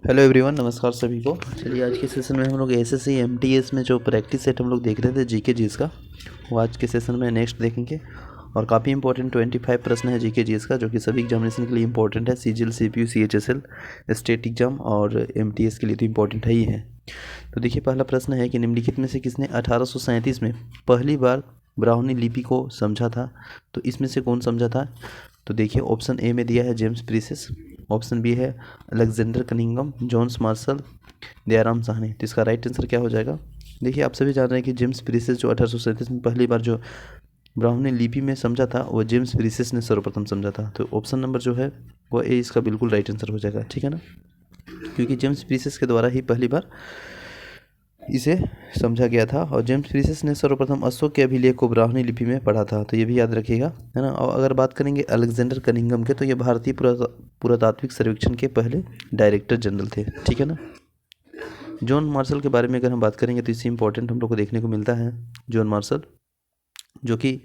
Hello everyone, नमस्कार सभी को। चलिए आज के सेशन में हम लोग एसएससी एमटीएस में जो प्रैक्टिस सेट हम लोग देख रहे थे जीके जीएस का, वो आज के सेशन में नेक्स्ट देखेंगे। और काफ़ी इंपॉर्टेंट 25 प्रश्न है जीके जीएस का, जो कि सभी एग्जामिनेशन के लिए इंपॉर्टेंट है। CGL, CPU, CHSL, state exam और एमटीएस के लिए तो इंपॉर्टेंट है ही है। तो देखिए, पहला प्रश्न है कि निम्नलिखित में से किसने 1837 में पहली बार ब्राह्मणी लिपि को समझा था? तो इसमें से कौन समझा था? तो देखिए, ऑप्शन ए में दिया है जेम्स प्रीसेस, ऑप्शन बी है Alexander Cunningham, Johns Marshall, Dayaram Sahni. तो इसका राइट आंसर क्या हो जाएगा? देखिए, आप सभी जान रहे हैं कि जेम्स प्रीसेस जो 1837 में पहली बार जो ब्राह्मणी लिपि में समझा था, वो जेम्स प्रीसेस ने सर्वप्रथम समझा था। तो ऑप्शन नंबर जो है वो ए इसका बिल्कुल राइट आंसर हो जाएगा, ठीक है ना, क्योंकि जेम्स प्रीसेस के द्वारा ही पहली बार इसे समझा गया था। और जेम्स प्रीसेस ने सर्वप्रथम अशोक के अभिलेख को ब्राह्मणी लिपि में पढ़ा था, तो ये भी याद रखिएगा, है ना। और अगर बात करेंगे अलेक्जेंडर कनिंघम के, तो ये भारतीय पुरातात्विक सर्वेक्षण के पहले डायरेक्टर जनरल थे, ठीक है ना। जॉन मार्शल के बारे में अगर हम बात करेंगे तो इससे इंपॉर्टेंट हम लोग को देखने को मिलता है जॉन मार्शल, जो कि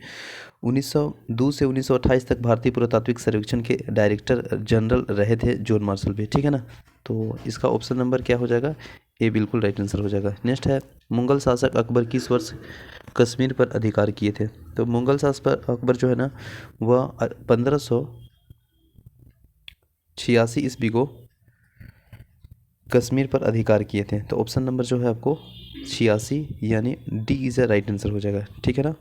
1902 से 1928 तक भारतीय पुरातात्विक सर्वेक्षण के डायरेक्टर जनरल रहे थे जॉन मार्शल भी, ठीक है ना। तो इसका ऑप्शन नंबर क्या हो जाएगा? ए बिल्कुल राइट आंसर हो जाएगा। नेक्स्ट है, मुगल शासक अकबर किस वर्ष कश्मीर पर अधिकार किए थे? तो मुगल शासक अकबर जो है ना, वह 1586 ईस्वी को कश्मीर पर अधिकार किए थे। तो ऑप्शन नंबर जो है आपको 86 यानी D is a right answer हो जाएगा, ठीक है ना।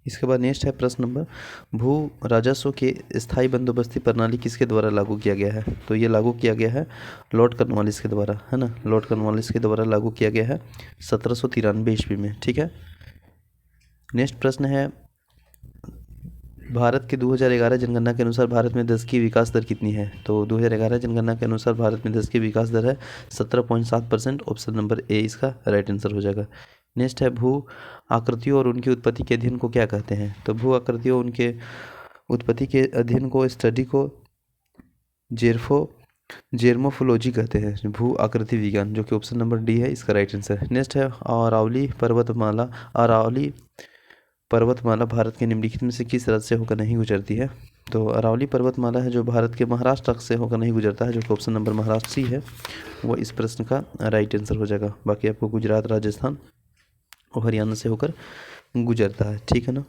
इसके बाद नेक्स्ट है प्रश्न नंबर, भू राजस्व के स्थायी बंदोबस्ती प्रणाली किसके द्वारा लागू किया गया है? तो ये लागू किया गया है लॉर्ड कॉर्नवालिस के द्वारा, है ना। लॉर्ड कॉर्नवालिस के द्वारा लागू किया गया है 1793 ईस्वी में, ठीक है। नेक्स्ट प्रश्न है, भारत के 2011 जनगणना के अनुसार भारत में 10 की विकास दर कितनी है? तो 2011 जनगणना के अनुसार भारत में 10 की विकास दर है 17.7%। ऑप्शन नंबर ए इसका राइट आंसर हो जाएगा। नेक्स्ट है, भू आकृतियों और उनकी उत्पत्ति के अध्ययन को क्या कहते हैं? तो भू आकृतियों उनके उत्पत्ति के अध्ययन को, स्टडी को जेर्मोफोलॉजी कहते हैं, भू आकृति विज्ञान, जो कि ऑप्शन नंबर डी है इसका राइट आंसर। नेक्स्ट है, अरावली पर्वतमाला भारत के निम्नलिखित में से किस राज्य से होकर नहीं गुजरती है? तो अरावली पर्वतमाला है जो भारत के महाराष्ट्र से होकर नहीं गुजरता है, जो कि ऑप्शन नंबर महाराष्ट्र सी है, वो इस प्रश्न का राइट आंसर हो जाएगा। बाकी आपको गुजरात, राजस्थान और हरियाणा से होकर गुजरता है, ठीक है ना।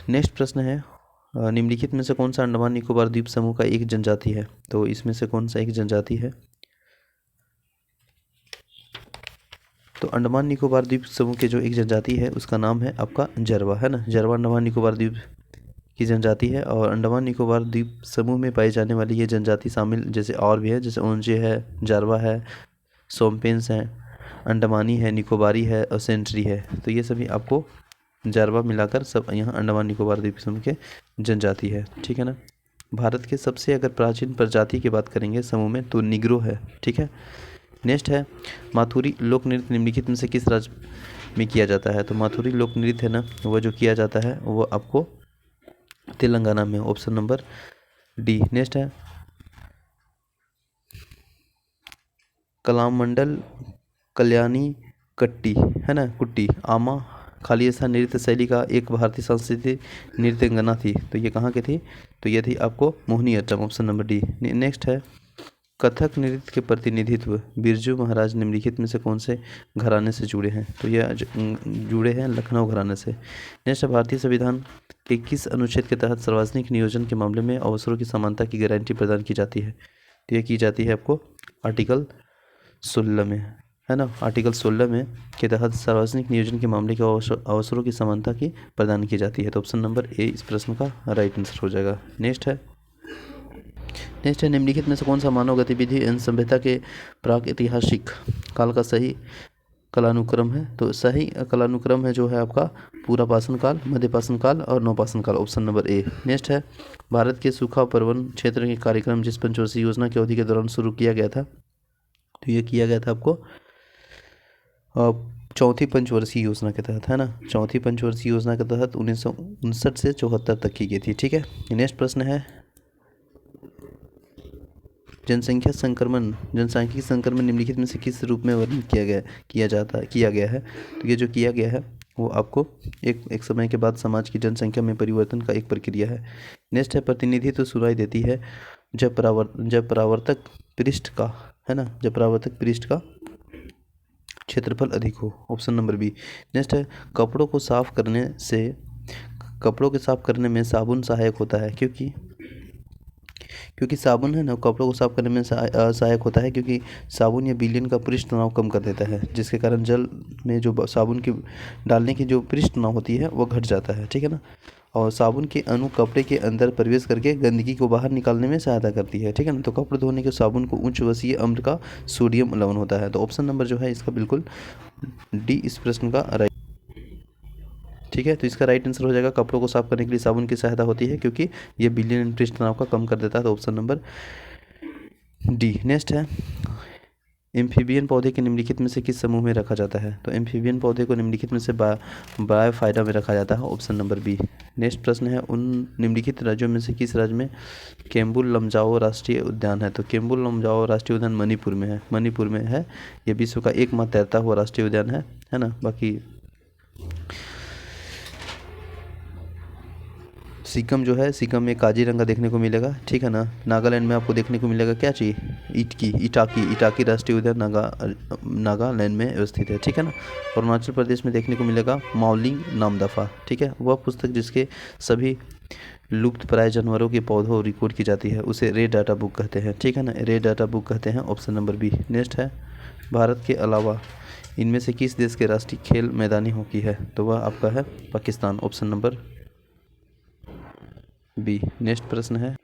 नेक्स्ट प्रश्न है, निम्नलिखित में से कौन सा अंडमान निकोबार द्वीप समूह का एक जनजाति है? तो इसमें से कौन सा एक जनजाति है? तो अंडमान निकोबार द्वीप समूह के जो एक जनजाति है उसका नाम है आपका जरवा, है ना। जरवा अंडमान निकोबार द्वीप की जनजाति है। और अंडमान निकोबार द्वीप समूह में पाई जाने वाली ये जनजाति शामिल जैसे और भी है, जैसे ओंजे है, जारवा है, सोमपेंस है, अंडमानी है, निकोबारी है और सेंट्री है। तो ये सभी आपको जारवा मिलाकर सब यहाँ अंडमान निकोबार द्वीप समूह के जनजाति है, ठीक है ना। भारत के सबसे अगर प्राचीन प्रजाति की बात करेंगे समूह में, तो निग्रो है, ठीक है। नेक्स्ट है, माथुरी लोक नृत्य निम्नलिखित में से किस राज्य में किया जाता है? तो माथुरी लोक नृत्य है ना, वो जो किया जाता है वो आपको तेलंगाना में, ऑप्शन नंबर डी। नेक्स्ट है, कलामंडल कल्याणी कट्टी, है ना, कुट्टी आमा खालिस्तान नृत्य शैली का एक भारतीय सांस्कृतिक नृत्यंगना थी, तो ये कहाँ की थी? तो ये थी आपको Mohiniyattam, option number D. Next है, कथक नृत्य के प्रतिनिधित्व बिरजू महाराज निम्नलिखित में से कौन से घराने से जुड़े हैं? तो ये जुड़े हैं लखनऊ घराने से। नेक्स्ट, भारतीय संविधान के किस अनुच्छेद के तहत सार्वजनिक नियोजन के मामले में अवसरों की समानता की गारंटी प्रदान की जाती है? तो ये की जाती है आपको आर्टिकल 16 में, है ना। आर्टिकल 16 में के तहत सार्वजनिक नियोजन के मामले के अवसरों की समानता की प्रदान की जाती है। तो ऑप्शन नंबर ए इस प्रश्न का राइट आंसर हो जाएगा। नेक्स्ट है, निम्नलिखित में से कौन सा मानव गतिविधि एवं सभ्यता के प्राक ऐतिहासिक काल का सही कालानुक्रम है? तो सही कालानुक्रम है जो है आपका पूरा पाषाण काल, मध्य पाषाण काल और नवपाषाण काल, ऑप्शन नंबर ए। नेक्स्ट है, भारत के सूखा प्रबंधन क्षेत्र के कार्यक्रम जिस पंचवर्षीय योजना की अवधि के दौरान शुरू किया गया था, तो ये किया गया था आपको चौथी पंचवर्षीय योजना के तहत, है ना। चौथी पंचवर्षीय योजना के तहत 1959 से 74 तक की गई थी, ठीक है। नेक्स्ट प्रश्न है, जनसांख्यिकी संक्रमण निम्नलिखित में से किस रूप में वर्णित किया गया है? तो ये जो किया गया है वो आपको एक समय के बाद समाज की जनसंख्या में परिवर्तन का एक प्रक्रिया है। नेक्स्ट है, प्रतिनिधित्व सुनाई देती है जब परावर्तक पृष्ठ का, है ना, जब परावर्तक पृष्ठ का क्षेत्रफल अधिक हो। Option number B. नेक्स्ट है, कपड़ों के साफ करने में साबुन सहायक होता है, क्योंकि साबुन, है ना, कपड़ों को साफ करने में सहायक होता है, क्योंकि साबुन या विलयन का पृष्ठ तनाव कम कर देता है, जिसके कारण जल में जो साबुन की डालने की जो पृष्ठ तनाव होती है वो घट जाता है, ठीक है ना। और साबुन के अणु कपड़े के अंदर प्रवेश करके गंदगी को बाहर निकालने में सहायता करती है, ठीक है ना। तो कपड़े धोने के साबुन को उच्च वसीय अम्ल का सोडियम लवण होता है। तो ऑप्शन नंबर जो है इसका बिल्कुल डी इस प्रश्न का राइट, ठीक है। तो इसका राइट आंसर हो जाएगा, कपड़ों को साफ करने के लिए साबुन की सहायता होती है, क्योंकि ये विलयन पृष्ठ तनाव का कम कर देता है। तो ऑप्शन नंबर डी। नेक्स्ट है, एम्फीबियन पौधे के निम्नलिखित में से किस समूह में रखा जाता है। तो एम्फीबियन पौधे को निम्नलिखित में से बायोफाइटा में रखा जाता है। Option number B. नेक्स्ट प्रश्न है, उन निम्नलिखित राज्यों में से किस राज्य में केम्बुल लमजाओ राष्ट्रीय उद्यान है। तो केम्बुल लमजाओ राष्ट्रीय उद्यान मणिपुर में है। ये विश्व का एकमात्र तैरता हुआ राष्ट्रीय उद्यान है ना। बाकी सिक्किम जो है, सिक्किम में काजीरंगा देखने को मिलेगा, ठीक है ना। नागालैंड में आपको देखने को मिलेगा क्या चाहिए, इटाकी राष्ट्रीय उद्यान नागालैंड में स्थित है, ठीक है ना। अरुणाचल प्रदेश में देखने को मिलेगा माउलिंग नामदफा, ठीक है। वह पुस्तक जिसके सभी लुप्त प्राय जानवरों के पौधों रिकॉर्ड की जाती है उसे रेड डाटा बुक कहते हैं, ठीक है ना। रेड डाटा बुक कहते हैं। Option number B. नेक्स्ट है, भारत के अलावा इनमें से किस देश के राष्ट्रीय खेल मैदानी हॉकी है। तो वह आपका है Pakistan. Option number B. Next प्रश्न है,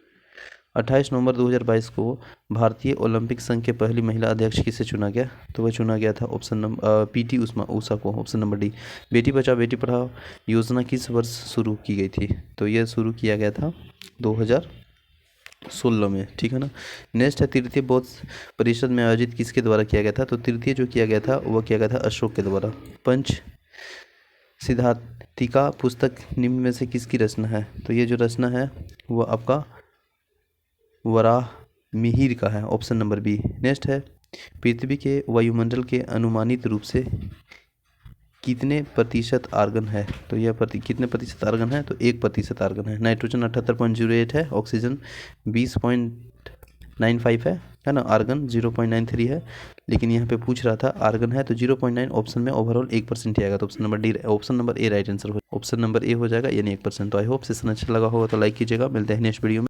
28 नवंबर 2022 को भारतीय ओलंपिक संघ के पहली महिला अध्यक्ष किसे चुना गया। तो वह चुना गया था ऑप्शन नंबर पीटी उषा को। Option number D. Beti Bachao Beti Padhao योजना किस वर्ष शुरू की गई थी। तो यह शुरू किया गया था 2016 में, ठीक है ना। नेक्स्ट है, तृतीय बौद्ध परिषद में आयोजित किसके द्वारा किया गया था। तो तृतीय जो किया गया था वह किया गया था अशोक के द्वारा। पंच सिद्धांतिका पुस्तक निम्न में से किसकी रचना है। तो ये जो रचना है वो आपका वराह मिहिर का है। Option number B. नेक्स्ट है, पृथ्वी के वायुमंडल के अनुमानित रूप से कितने प्रतिशत आर्गन है। तो यह कितने प्रतिशत आर्गन है। तो 1% आर्गन है। नाइट्रोजन 78.08 है, ऑक्सीजन 20.95 है ना। आर्गन 0.93 है, लेकिन यहाँ पे पूछ रहा था आर्गन है तो 0.9, ऑप्शन में ओवरऑल 1% ही आएगा। तो option number A right answer हो, ऑप्शन नंबर ए हो जाएगा, यानी 1%। तो आई होप सेशन अच्छा लगा होगा तो लाइक कीजिएगा। मिलते हैं नेक्स्ट वीडियो में।